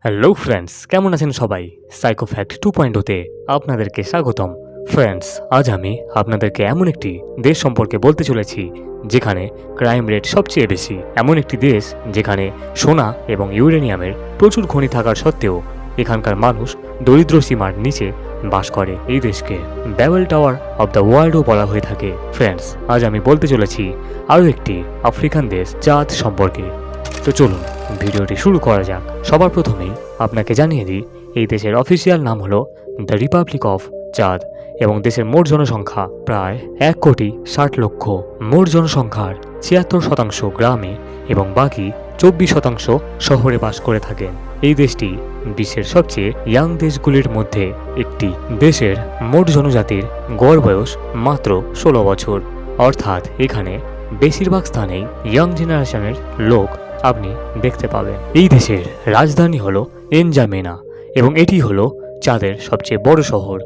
Hello friends, কেমন আছেন সবাই? সাইকোফ্যাক্ট 2.0 তে আপনাদেরকে স্বাগতম। ফ্রেন্ডস, আজ আমি আপনাদেরকে এমন একটি দেশ সম্পর্কে বলতে চলেছি যেখানে ক্রাইম রেট সবচেয়ে বেশি। এমন একটি দেশ যেখানে সোনা এবং ইউরেনিয়ামের প্রচুর খনি থাকার সত্ত্বেও এখানকার মানুষ দরিদ্র সীমার নিচে বাস করে। এই দেশকে ব্যাবেল টাওয়ার অব দ্য ওয়ার্ল্ডও বলা হয়ে থাকে। ফ্রেন্ডস, আজ আমি বলতে চলেছি আরও একটি আফ্রিকান দেশ চাঁদ সম্পর্কে। তো চলুন ভিডিওটি শুরু করা যাক। সবার প্রথমেই আপনাকে জানিয়ে দিই, এই দেশের অফিসিয়াল নাম হলো দ্য রিপাবলিক অফ চাঁদ এবং দেশের মোট জনসংখ্যা প্রায় 1,60,00,000। মোট জনসংখ্যার 76% গ্রামে এবং বাকি 24% শহরে বাস করে থাকেন। এই দেশটি বিশ্বের সবচেয়ে ইয়াং দেশগুলির মধ্যে একটি। দেশের মোট জনজাতির গড় বয়স মাত্র 16 বছর, অর্থাৎ এখানে বেশিরভাগ স্থানেই ইয়াং জেনারেশনের লোক আপনি দেখতে পাবেন। এই দেশের রাজধানী হলো এনজামেনা এবং এটি হলো চাঁদের সবচেয়ে বড় শহর।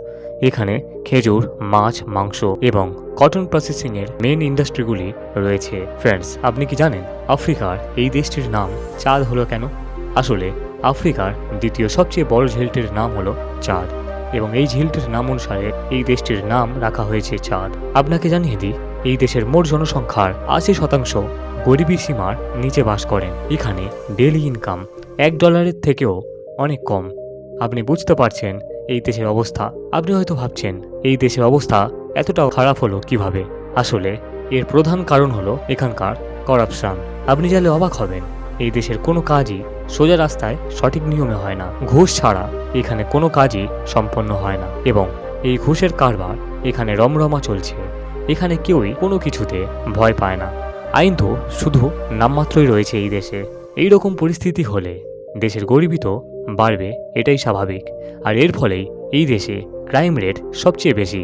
এখানে খেজুর, মাছ, মাংস এবং কটন প্রসেসিং এর মেন ইন্ডাস্ট্রিগুলি রয়েছে। ফ্রেন্ডস, আপনি কি জানেন আফ্রিকার এই দেশটির নাম চাঁদ হলো কেন? আসলে আফ্রিকার দ্বিতীয় সবচেয়ে বড় ঝিলটির নাম হলো চাঁদ এবং এই ঝিলটির নাম অনুসারে এই দেশটির নাম রাখা হয়েছে চাঁদ। আপনাকে জানিয়ে দিই, এই দেশের মোট জনসংখ্যার 80% গরিবী সীমার নিচে বাস করেন। এখানে ডেইলি ইনকাম $1 থেকেও অনেক কম। আপনি বুঝতে পারছেন এই দেশের অবস্থা। আপনি হয়তো ভাবছেন এই দেশের অবস্থা এতটাও খারাপ হলো কিভাবে? আসলে এর প্রধান কারণ হলো এখানকার করাপশন। আপনি জানলে অবাক হবেন, এই দেশের কোনো কাজই সোজা রাস্তায় সঠিক নিয়মে হয় না। ঘুষ ছাড়া এখানে কোনো কাজই সম্পন্ন হয় না এবং এই ঘুষের কারবার এখানে রমরমা চলছে। এখানে কেউই কোনো কিছুতে ভয় পায় না। আইন তো শুধু নামমাত্রই রয়েছে এই দেশে। এই রকম পরিস্থিতি হলে দেশের গরিবী তো বাড়বে, এটাই স্বাভাবিক। আর এর ফলেই এই দেশে ক্রাইম রেট সবচেয়ে বেশি।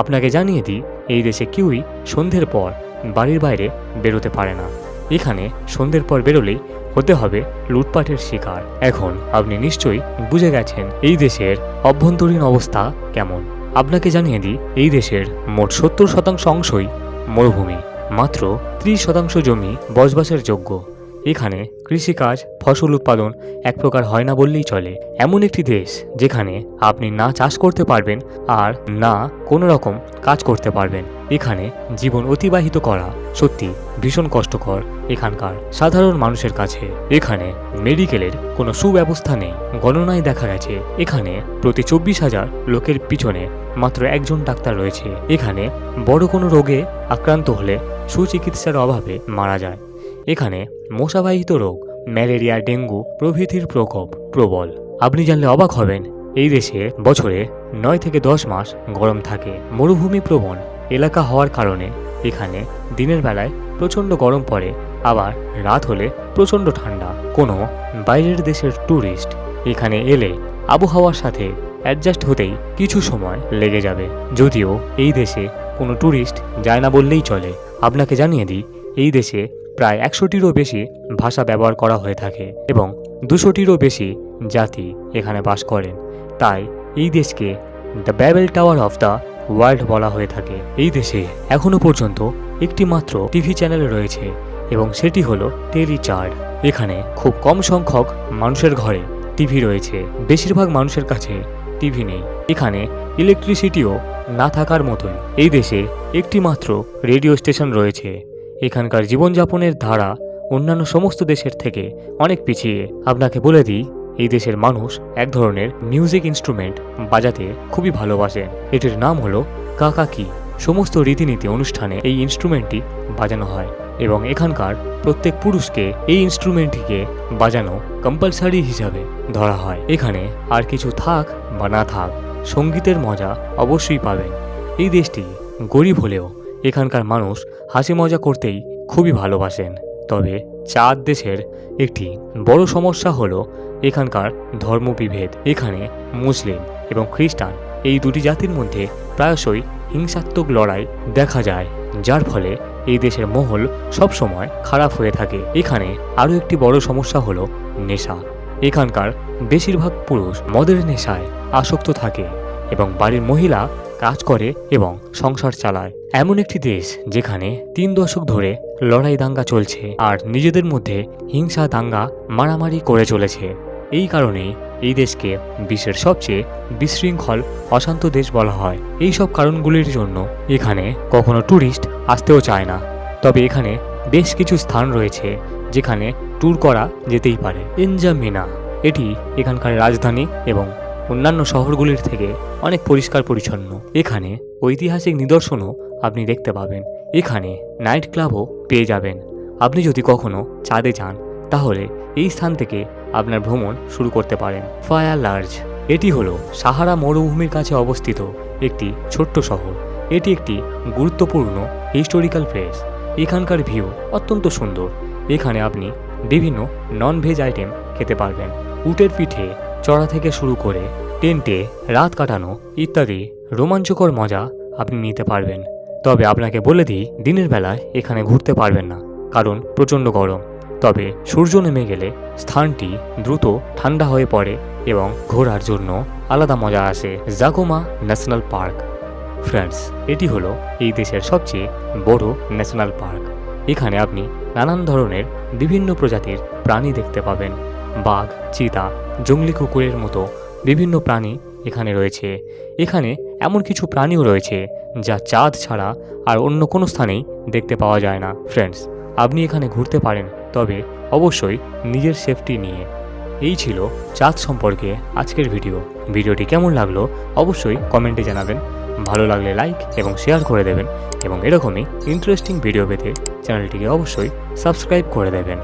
আপনাকে জানিয়ে দিই, এই দেশে কেউই সন্ধ্যের পর বাড়ির বাইরে বেরোতে পারে না। এখানে সন্ধ্যের পর বেরোলেই হতে হবে লুটপাটের শিকার। এখন আপনি নিশ্চয়ই বুঝে গেছেন এই দেশের অভ্যন্তরীণ অবস্থা কেমন। আপনাকে জানিয়ে দিই, এই দেশের মোট 70% অংশই মরুভূমি। মাত্র 30% জমি বসবাসের যোগ্য। এখানে কৃষিকাজ, ফসল উৎপাদন এক প্রকার হয় না বললেই চলে। এমন একটি দেশ যেখানে আপনি না চাষ করতে পারবেন আর না কোনো রকম কাজ করতে পারবেন। এখানে জীবন অতিবাহিত করা সত্যি ভীষণ কষ্টকর এখানকার সাধারণ মানুষের কাছে। এখানে মেডিকেলের কোনো সুব্যবস্থা নেই। গণনায় দেখা গেছে এখানে প্রতি 24,000 লোকের পিছনে মাত্র একজন ডাক্তার রয়েছে। এখানে বড় কোনো রোগে আক্রান্ত হলে সুচিকিৎসার অভাবে মারা যায়। এখানে মশাবাহিত রোগ, ম্যালেরিয়া, ডেঙ্গু প্রভৃতির প্রকোপ প্রবল। আপনি জানলে অবাক হবেন, এই দেশে বছরে 9 থেকে 10 মাস গরম থাকে। মরুভূমি প্রবণ এলাকা হওয়ার কারণে এখানে দিনের বেলায় প্রচণ্ড গরম পড়ে, আবার রাত হলে প্রচণ্ড ঠান্ডা। কোনো বাইরের দেশের ট্যুরিস্ট এখানে এলে আবহাওয়ার সাথে অ্যাডজাস্ট হতেই কিছু সময় লেগে যাবে। যদিও এই দেশে কোনো ট্যুরিস্ট যায় না বললেই চলে। আপনাকে জানিয়ে দিই, এই দেশে প্রায় 100টিরও বেশি ভাষা ব্যবহার করা হয়ে থাকে এবং 200টিরও বেশি জাতি এখানে বাস করেন। তাই এই দেশকে the ব্যাবেল tower of the world বলা হয়ে থাকে। এই দেশে এখনো পর্যন্ত একটি মাত্র টিভি চ্যানেল রয়েছে এবং সেটি হলো টেলিচার্ট। এখানে খুব কম সংখ্যক মানুষের ঘরে টিভি রয়েছে। বেশিরভাগ মানুষের কাছে টিভি নেই। এখানে ইলেকট্রিসিটিও না থাকার মতোই। এই দেশে একটি মাত্র রেডিও স্টেশন রয়েছে। এখানকার জীবনযাপনের ধারা অন্যান্য সমস্ত দেশের থেকে অনেক পিছিয়ে। আপনাকে বলে দিই, এই দেশের মানুষ এক ধরনের মিউজিক ইনস্ট্রুমেন্ট বাজাতে খুবই ভালোবাসেন। এটির নাম হলো কাকাকি। সমস্ত রীতিনীতি অনুষ্ঠানে এই ইনস্ট্রুমেন্টটি বাজানো হয় এবং এখানকার প্রত্যেক পুরুষকে এই ইনস্ট্রুমেন্টটিকে বাজানো কম্পালসারি হিসাবে ধরা হয়। এখানে আর কিছু থাক বা না থাক, সঙ্গীতের মজা অবশ্যই পাবেন। এই দেশটি গরিব হলেও এখানকার মানুষ হাসি মজা করতেই খুবই ভালোবাসেন। তবে চাঁদ দেশের একটি বড় সমস্যা হলো এখানকার ধর্মবিভেদ। এখানে মুসলিম এবং খ্রিস্টান এই দুটি জাতির মধ্যে প্রায়শই হিংসাত্মক লড়াই দেখা যায়, যার ফলে এই দেশের মহল সবসময় খারাপ হয়ে থাকে। এখানে আরও একটি বড় সমস্যা হলো নেশা। এখানকার বেশিরভাগ পুরুষ মদের নেশায় আসক্ত থাকে এবং বাড়ির মহিলা কাজ করে এবং সংসার চালায়। এমন একটি দেশ যেখানে 3 দশক ধরে লড়াই দাঙ্গা চলছে আর নিজেদের মধ্যে হিংসা দাঙ্গা মারামারি করে চলেছে। এই কারণেই এই দেশকে বিশ্বের সবচেয়ে বিশৃঙ্খল অশান্ত দেশ বলা হয়। এই সব কারণগুলির জন্য এখানে কখনো ট্যুরিস্ট আসতেও চায় না। তবে এখানে বেশ কিছু স্থান রয়েছে যেখানে ট্যুর করা যেতেই পারে। এনজামিনা এটি এখানকার রাজধানী এবং অন্যান্য শহরগুলির থেকে অনেক পরিষ্কার পরিচ্ছন্ন। এখানে ঐতিহাসিক নিদর্শনও আপনি দেখতে পাবেন। এখানে নাইট ক্লাবও পেয়ে যাবেন। আপনি যদি কখনো চাঁদে যান তাহলে এই স্থান থেকে আপনার ভ্রমণ শুরু করতে পারেন। ফায়ার লার্জ এটি হলো সাহারা মরুভূমির কাছে অবস্থিত একটি ছোট্ট শহর। এটি একটি গুরুত্বপূর্ণ হিস্টোরিক্যাল প্লেস। এখানকার ভিউ অত্যন্ত সুন্দর। এখানে আপনি বিভিন্ন নন ভেজ আইটেম খেতে পারবেন। উটের পিঠে চড়া থেকে শুরু করে টেন্টে রাত কাটানো ইত্যাদি রোমাঞ্চকর মজা আপনি নিতে পারবেন। তবে আপনাকে বলে দিই, দিনের বেলায় এখানে ঘুরতে পারবেন না, কারণ প্রচণ্ড গরম। তবে সূর্য নেমে গেলে স্থানটি দ্রুত ঠান্ডা হয়ে পড়ে এবং ঘোরার জন্য আলাদা মজা আসে। জাগোমা ন্যাশনাল পার্ক ফ্রেন্ডস, এটি হলো এই দেশের সবচেয়ে বড় ন্যাশনাল পার্ক। এখানে আপনি নানান ধরনের বিভিন্ন প্রজাতির প্রাণী দেখতে পাবেন। বাঘ, চিতা, জংলি কুকুরের মতো বিভিন্ন প্রাণী এখানে রয়েছে। এখানে এমন কিছু প্রাণীও রয়েছে যা চাঁদ ছাড়া আর অন্য কোনো স্থানেই দেখতে পাওয়া যায় না। ফ্রেন্ডস, আপনি এখানে ঘুরতে পারেন, তবে অবশ্যই নিজের সেফটি নিয়ে। এই ছিল চাঁদ সম্পর্কে আজকের ভিডিওটি কেমন লাগলো অবশ্যই কমেন্টে জানাবেন। ভালো লাগলে লাইক এবং শেয়ার করে দেবেন এবং এরকমই ইন্টারেস্টিং ভিডিও পেতে চ্যানেলটিকে অবশ্যই সাবস্ক্রাইব করে দেবেন।